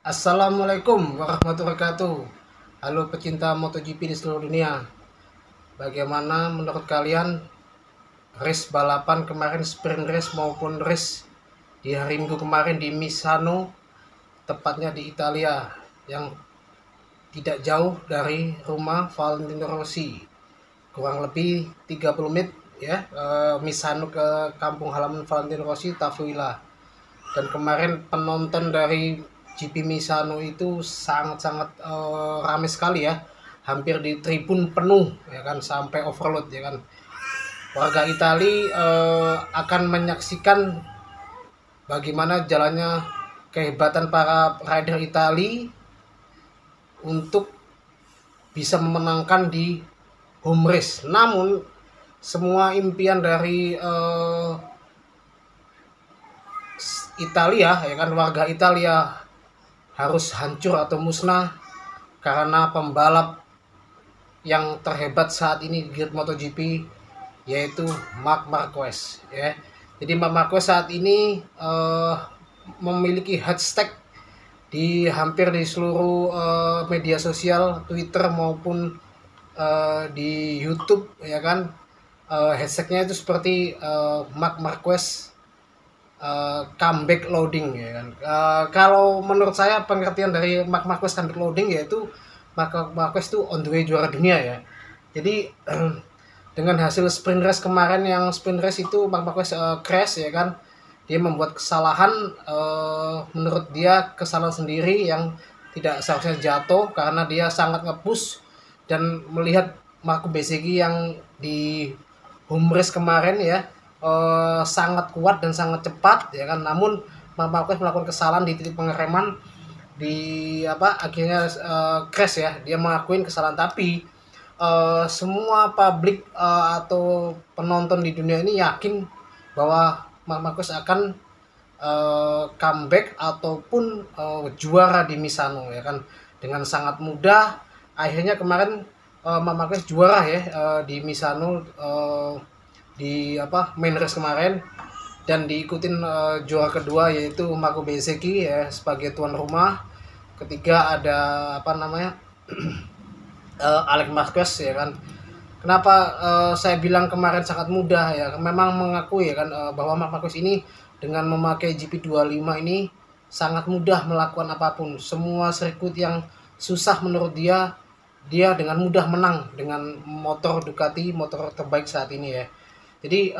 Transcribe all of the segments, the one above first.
Assalamualaikum warahmatullahi wabarakatuh. Halo pecinta MotoGP di seluruh dunia. Bagaimana menurut kalian race balapan kemarin, sprint race maupun race di hari Minggu kemarin di Misano, tepatnya di Italia, yang tidak jauh dari rumah Valentino Rossi. Kurang lebih 30 menit ya, Misano ke kampung halaman Valentino Rossi, Tafuila. Dan kemarin penonton dari GP Misano itu sangat-sangat ramai sekali ya, hampir di tribun penuh ya kan, sampai overload ya kan. Warga Itali akan menyaksikan bagaimana jalannya kehebatan para rider Itali untuk bisa memenangkan di home race. Namun semua impian dari Italia ya kan, warga Italia harus hancur atau musnah karena pembalap yang terhebat saat ini di MotoGP, yaitu Marc Marquez ya. Jadi Marc Marquez saat ini memiliki hashtag di hampir di seluruh media sosial, Twitter maupun di YouTube ya kan. Hashtagnya itu seperti Marc Marquez comeback loading ya kan. Kalau menurut saya pengertian dari Marc Marquez comeback loading yaitu Marc Marquez itu on the way juara dunia ya. Jadi dengan hasil sprint race kemarin, yang sprint race itu Marc Marquez crash ya kan. Dia membuat kesalahan, menurut dia kesalahan sendiri yang tidak seharusnya jatuh karena dia sangat nge-push, dan melihat Marco Bezzecchi yang di home race kemarin ya sangat kuat dan sangat cepat ya kan. Namun Marc Marquez melakukan kesalahan di titik pengereman, di akhirnya crash ya. Dia mengakuin kesalahan, tapi semua publik atau penonton di dunia ini yakin bahwa Marc Marquez akan comeback ataupun juara di Misano ya kan, dengan sangat mudah. Akhirnya kemarin Marc Marquez juara ya di Misano, di main race kemarin, dan diikutin juara kedua yaitu Marco Bezzecchi ya sebagai tuan rumah. Ketiga ada Alex Marquez ya kan. Kenapa saya bilang kemarin sangat mudah ya? Memang mengakui ya kan bahwa Marc Marquez ini dengan memakai GP25 ini sangat mudah melakukan apapun. Semua sirkuit yang susah menurut dia, dia dengan mudah menang dengan motor Ducati, motor terbaik saat ini ya. Jadi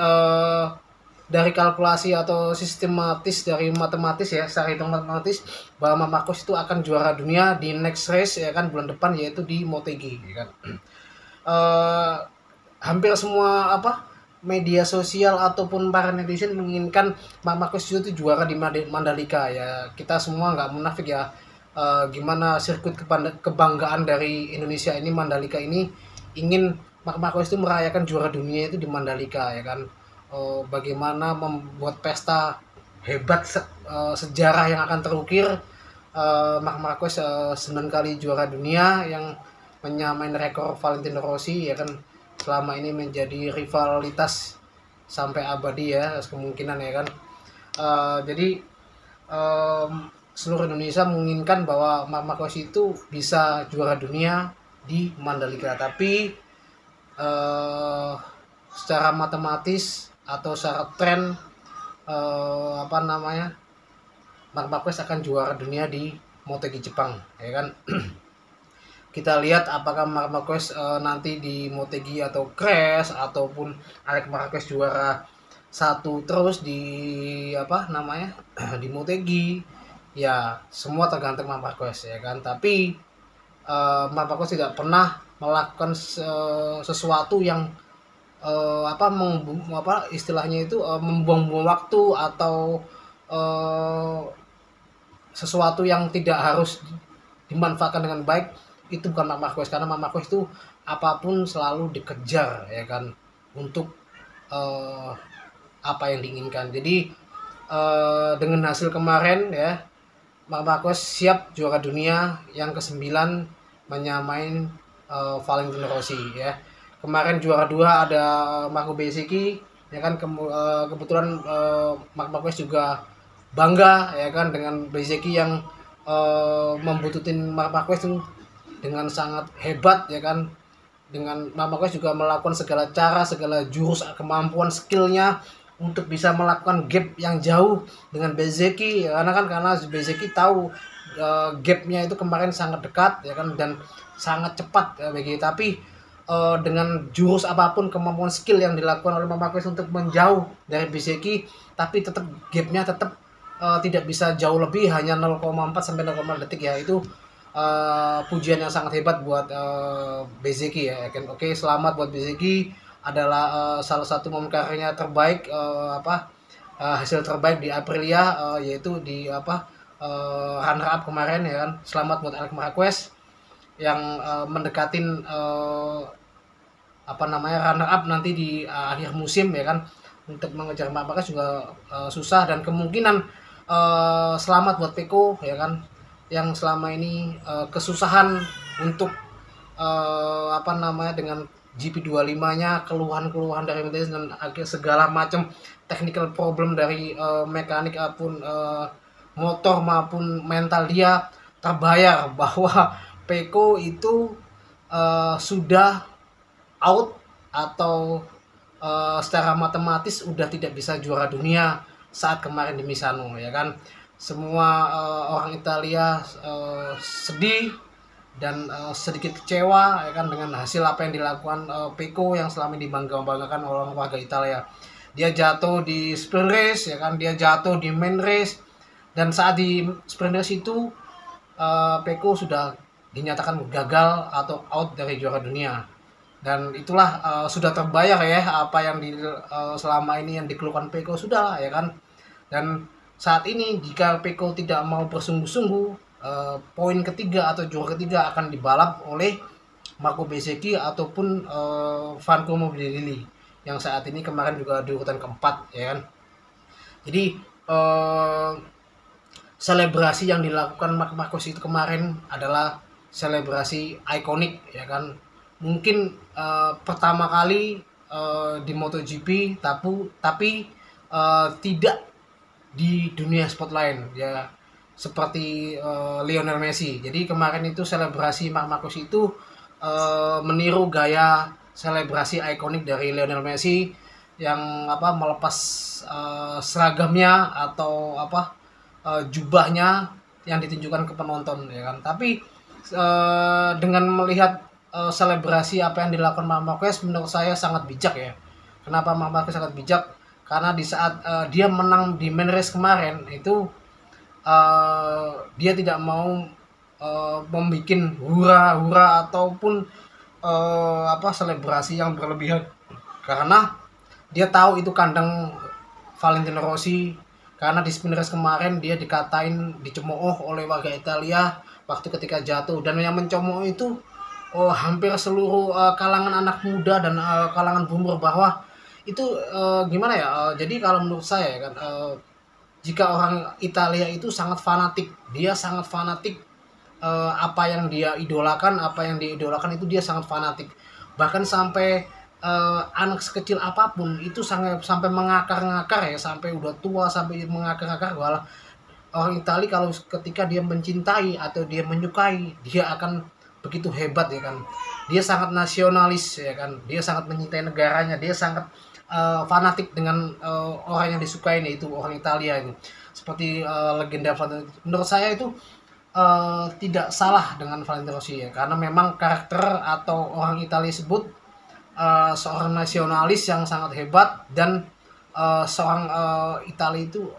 dari kalkulasi atau sistematis, dari matematis ya, secara hitung matematis, bahwa Marquez itu akan juara dunia di next race ya kan, bulan depan, yaitu di Motegi ya kan. Hampir semua media sosial ataupun para netizen menginginkan Marc Marquez itu juara di Mandalika ya. Kita semua nggak munafik ya, gimana sirkuit kebanggaan dari Indonesia ini, Mandalika ini, ingin Marc Marquez itu merayakan juara dunia itu di Mandalika ya kan. Bagaimana membuat pesta hebat, sejarah yang akan terukir. Marc Marquez 9 kali juara dunia yang menyamain rekor Valentino Rossi ya kan. Selama ini menjadi rivalitas sampai abadi ya, kemungkinan ya kan. Jadi seluruh Indonesia menginginkan bahwa Marc Marquez itu bisa juara dunia di Mandalika, tapi secara matematis atau secara tren Marc Marquez akan juara dunia di Motegi Jepang ya kan. Kita lihat apakah Marc Marquez nanti di Motegi atau crash, ataupun Alex Marquez juara satu terus di di Motegi. Ya semua tergantung Marc Marquez ya kan. Tapi Marc Marquez tidak pernah melakukan sesuatu yang istilahnya itu membuang-buang waktu, atau sesuatu yang tidak harus dimanfaatkan dengan baik. Itu bukan Marc Marquez, karena Marc Marquez itu apapun selalu dikejar ya kan, untuk apa yang diinginkan. Jadi dengan hasil kemarin ya, Marc Marquez siap juara dunia yang ke-9, menyamain Valentino Rossi ya. Kemarin juara 2 ada Marco Bezzecchi ya kan. Kebetulan Marc Marquez juga bangga ya kan dengan Bezzecchi yang membututin Marc Marquez itu dengan sangat hebat ya kan. Dengan Marc Marquez juga melakukan segala cara, segala jurus, kemampuan, skillnya untuk bisa melakukan gap yang jauh dengan Bezzecchi ya, karena Bezzecchi tahu gapnya itu kemarin sangat dekat ya kan, dan sangat cepat ya, begitu. Tapi dengan jurus apapun, kemampuan skill yang dilakukan oleh Marc Marquez untuk menjauh dari Bezzecchi, tapi tetap gapnya tetap tidak bisa jauh lebih, hanya 0,4 sampai 0,5 detik ya. Itu pujian yang sangat hebat buat Bezzecchi ya kan. Oke, selamat buat Bezzecchi, adalah salah satu momen karirnya terbaik, hasil terbaik di Aprilia, yaitu di runner up kemarin ya kan. Selamat buat Alex Marquez yang mendekatin runner up nanti di akhir musim ya kan. Untuk mengejar Marc Marquez juga susah, dan kemungkinan selamat buat Pecco ya kan, yang selama ini kesusahan untuk dengan GP25-nya, keluhan-keluhan dari Mercedes dan segala macam technical problem dari mekanik maupun motor maupun mental dia terbayar bahwa Pecco itu sudah out, atau secara matematis udah tidak bisa juara dunia saat kemarin di Misano ya kan. Semua orang Italia sedih dan sedikit kecewa ya kan dengan hasil apa yang dilakukan Pecco yang selama ini dibangga-banggakan oleh warga Italia. Dia jatuh di sprint race ya kan, dia jatuh di main race, dan saat di sprint race itu Pecco sudah dinyatakan gagal atau out dari juara dunia. Dan itulah sudah terbayar ya apa yang selama ini yang dikeluhkan Pecco, sudah ya kan. Dan saat ini jika Pecco tidak mau bersungguh-sungguh, poin ketiga atau juara ketiga akan dibalap oleh Marco Bezzecchi ataupun Franco Morbidelli yang saat ini kemarin juga di urutan keempat ya kan. Jadi selebrasi yang dilakukan Marc Marquez itu kemarin adalah selebrasi ikonik ya kan. Mungkin pertama kali di MotoGP, tapi tidak di dunia sport lain ya, seperti Lionel Messi. Jadi kemarin itu selebrasi Marc Marquez itu meniru gaya selebrasi ikonik dari Lionel Messi yang melepas seragamnya atau jubahnya yang ditunjukkan ke penonton ya kan. Tapi dengan melihat selebrasi apa yang dilakukan Marc Marquez, menurut saya sangat bijak ya. Kenapa Marc Marquez sangat bijak? Karena di saat dia menang di main race kemarin itu dia tidak mau membuat hura-hura ataupun selebrasi yang berlebihan, karena dia tahu itu kandang Valentino Rossi. Karena di sprint race kemarin dia dicemooh oleh warga Italia waktu ketika jatuh, dan yang mencemooh itu hampir seluruh kalangan anak muda dan kalangan boomer, bahwa itu gimana ya, jadi kalau menurut saya kan, jika orang Italia itu sangat fanatik, dia sangat fanatik, apa yang dia idolakan itu dia sangat fanatik, bahkan sampai anak sekecil apapun itu sampai mengakar-ngakar ya, sampai udah tua sampai mengakar-ngakar. Walau orang Italia kalau ketika dia mencintai atau dia menyukai, dia akan begitu hebat ya kan. Dia sangat nasionalis ya kan, dia sangat mencintai negaranya, dia sangat fanatik dengan orang yang disukai, itu orang Italia itu. Seperti legenda Valentino. Menurut saya itu tidak salah dengan Valentino Rossi ya, karena memang karakter atau orang Italia sebut seorang nasionalis yang sangat hebat, dan seorang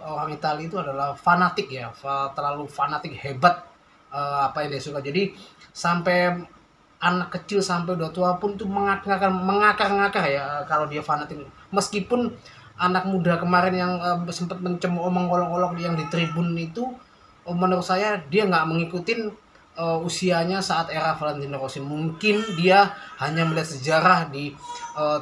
orang Italia itu adalah fanatik ya, terlalu fanatik, hebat apa yang dia suka. Jadi sampai anak kecil sampai udah tua pun tuh mengakar-ngakar ya kalau dia fanatik. Meskipun anak muda kemarin yang sempat mencemooh, mengolok-olok yang di tribun itu, menurut saya dia nggak mengikutin usianya saat era Valentino Rossi. Mungkin dia hanya melihat sejarah di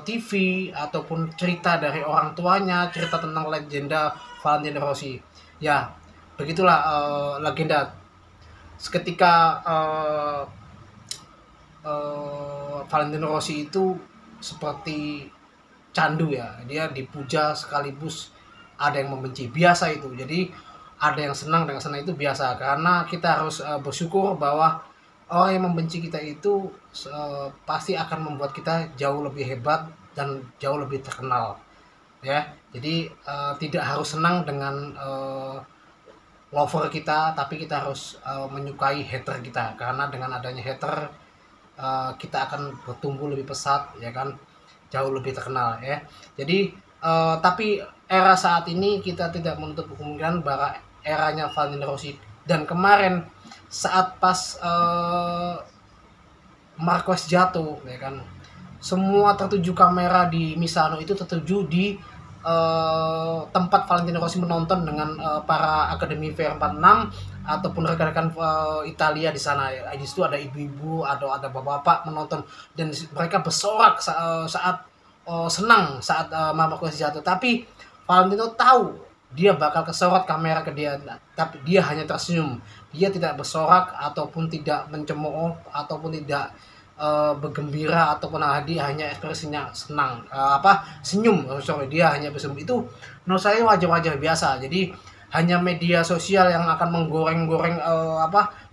TV ataupun cerita dari orang tuanya, cerita tentang legenda Valentino Rossi. Ya, begitulah legenda. Seketika Valentino Rossi itu seperti candu ya, dia dipuja sekaligus ada yang membenci, biasa itu. Jadi ada yang senang dengan senang itu biasa, karena kita harus bersyukur bahwa orang yang membenci kita itu pasti akan membuat kita jauh lebih hebat dan jauh lebih terkenal, ya. Jadi tidak harus senang dengan lover kita, tapi kita harus menyukai hater kita, karena dengan adanya hater kita akan bertumbuh lebih pesat, ya kan, jauh lebih terkenal, ya. Jadi tapi era saat ini kita tidak menutup kemungkinan bahwa eranya Valentino Rossi, dan kemarin saat pas Marquez jatuh, ya kan, semua tertuju kamera di Misano itu tertuju di tempat Valentino Rossi menonton dengan para akademi VR46 ataupun rekan-rekan Italia di sana. Di situ ada ibu-ibu, ada bapak-bapak menonton, dan mereka bersorak saat senang saat Marquez jatuh. Tapi Valentino tahu dia bakal kesorot kamera ke dia, tapi dia hanya tersenyum. Dia tidak bersorak ataupun tidak mencemooh ataupun tidak bergembira ataupun dia hanya ekspresinya senang, senyum. Sorry, dia hanya bersenyum. Itu menurut saya wajar-wajar biasa. Jadi hanya media sosial yang akan menggoreng-goreng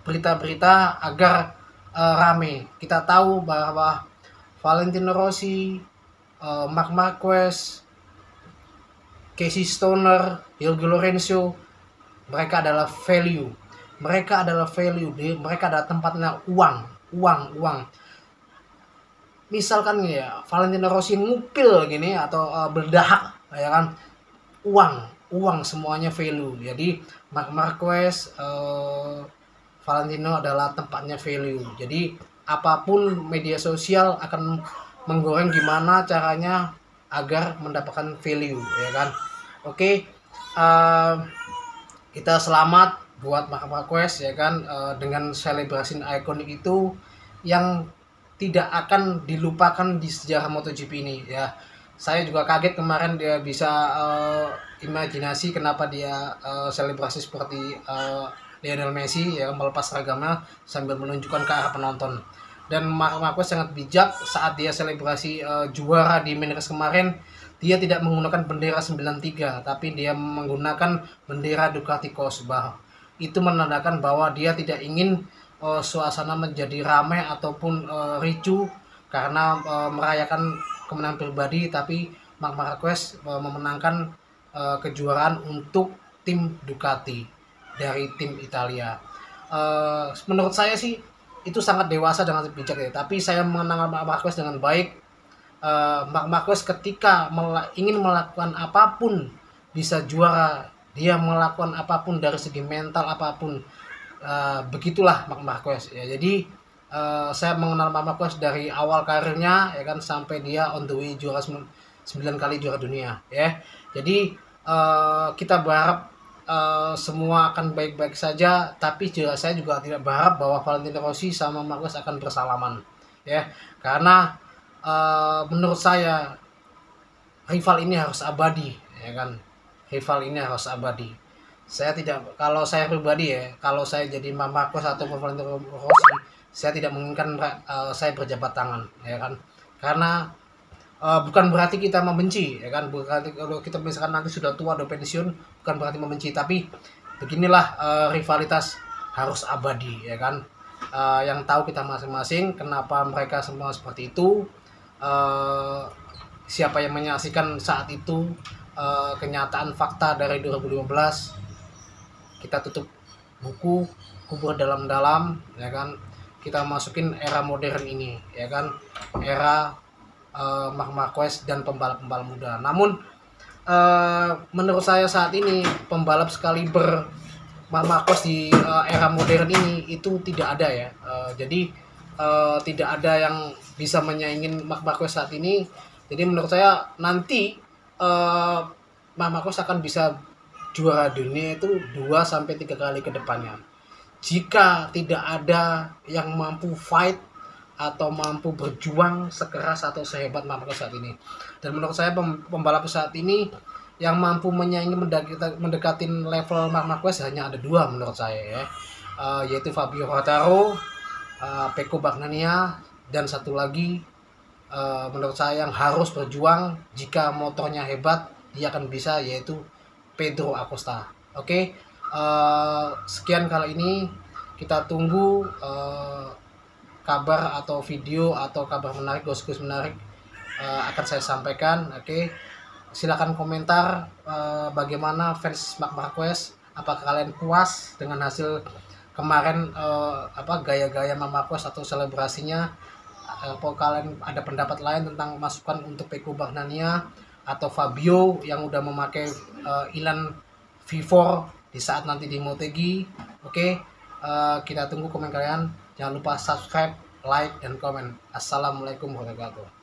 berita-berita agar rame. Kita tahu bahwa Valentino Rossi, Marc Marquez, Casey Stoner, Jorge Lorenzo, mereka adalah value. Mereka adalah tempatnya uang. Misalkan ya, Valentino Rossi ngupil gini atau berdahak, ya kan, uang semuanya value. Jadi Marc Marquez, Valentino adalah tempatnya value. Jadi apapun media sosial akan menggoreng gimana caranya agar mendapatkan value, ya kan. Oke, kita selamat buat Marc Marquez, ya kan, dengan selebrasi ikonik itu yang tidak akan dilupakan di sejarah MotoGP ini, ya. Saya juga kaget kemarin dia bisa imajinasi kenapa dia selebrasi seperti Lionel Messi, ya, melepas seragamnya sambil menunjukkan ke arah penonton. Dan Marc Marquez sangat bijak saat dia selebrasi juara di main race kemarin. Dia tidak menggunakan bendera 93, tapi dia menggunakan bendera Ducati Cosworth. Itu menandakan bahwa dia tidak ingin suasana menjadi ramai ataupun ricuh karena merayakan kemenangan pribadi, tapi Marc Marquez memenangkan kejuaraan untuk tim Ducati dari tim Italia. Menurut saya sih itu sangat dewasa dan sangat bijak, ya. Tapi saya mengenal Marc Marquez dengan baik. Marc Marquez ketika ingin melakukan apapun bisa juara, dia melakukan apapun dari segi mental apapun. Begitulah Marc Marquez, ya. Jadi saya mengenal Marc Marquez dari awal karirnya, ya kan, sampai dia on the way juara 9 kali juara dunia, ya. Jadi kita berharap semua akan baik-baik saja, tapi saya juga tidak berharap bahwa Valentino Rossi sama Marquez akan bersalaman, ya, karena menurut saya rival ini harus abadi, ya kan. Rival ini harus abadi. Kalau saya pribadi, ya, kalau saya jadi Marc Marquez atau Valentino Rossi, saya tidak menginginkan saya berjabat tangan, ya kan. Karena bukan berarti kita membenci, ya kan. Berarti kalau kita misalkan nanti sudah tua, udah pensiun, bukan berarti membenci, tapi beginilah rivalitas harus abadi, ya kan. Yang tahu kita masing-masing kenapa mereka semua seperti itu. Siapa yang menyaksikan saat itu kenyataan fakta dari 2015, kita tutup buku, kubur dalam-dalam, ya kan. Kita masukin era modern ini, ya kan, era Marc Marquez dan pembalap-pembalap muda. Namun menurut saya saat ini pembalap sekaliber Marc Marquez di era modern ini itu tidak ada, ya. Jadi tidak ada yang bisa menyaingin Marc Marquez saat ini. Jadi menurut saya nanti Marc Marquez akan bisa juara dunia itu 2-3 kali ke depannya. Jika tidak ada yang mampu fight atau mampu berjuang sekeras atau sehebat Marc Marquez saat ini. Dan menurut saya pembalap saat ini yang mampu menyaingi mendekatin level Marc Marquez hanya ada 2 menurut saya, ya. Yaitu Fabio Quartararo, Pecco Bagnaia, dan satu lagi menurut saya yang harus berjuang jika motornya hebat dia akan bisa, yaitu Pedro Acosta. Oke, Sekian kali ini, kita tunggu kabar atau video atau kabar menarik, gosip menarik akan saya sampaikan. Oke, silakan komentar bagaimana fans Marc Marquez. Apakah kalian puas dengan hasil kemarin, gaya-gaya Marc Marquez atau selebrasinya? Apa kalian ada pendapat lain tentang masukan untuk Peko Bagnania atau Fabio yang udah memakai Ilan V4 di saat nanti di Motegi? Oke, kita tunggu komen kalian. Jangan lupa subscribe, like, dan komen. Assalamualaikum warahmatullahi wabarakatuh.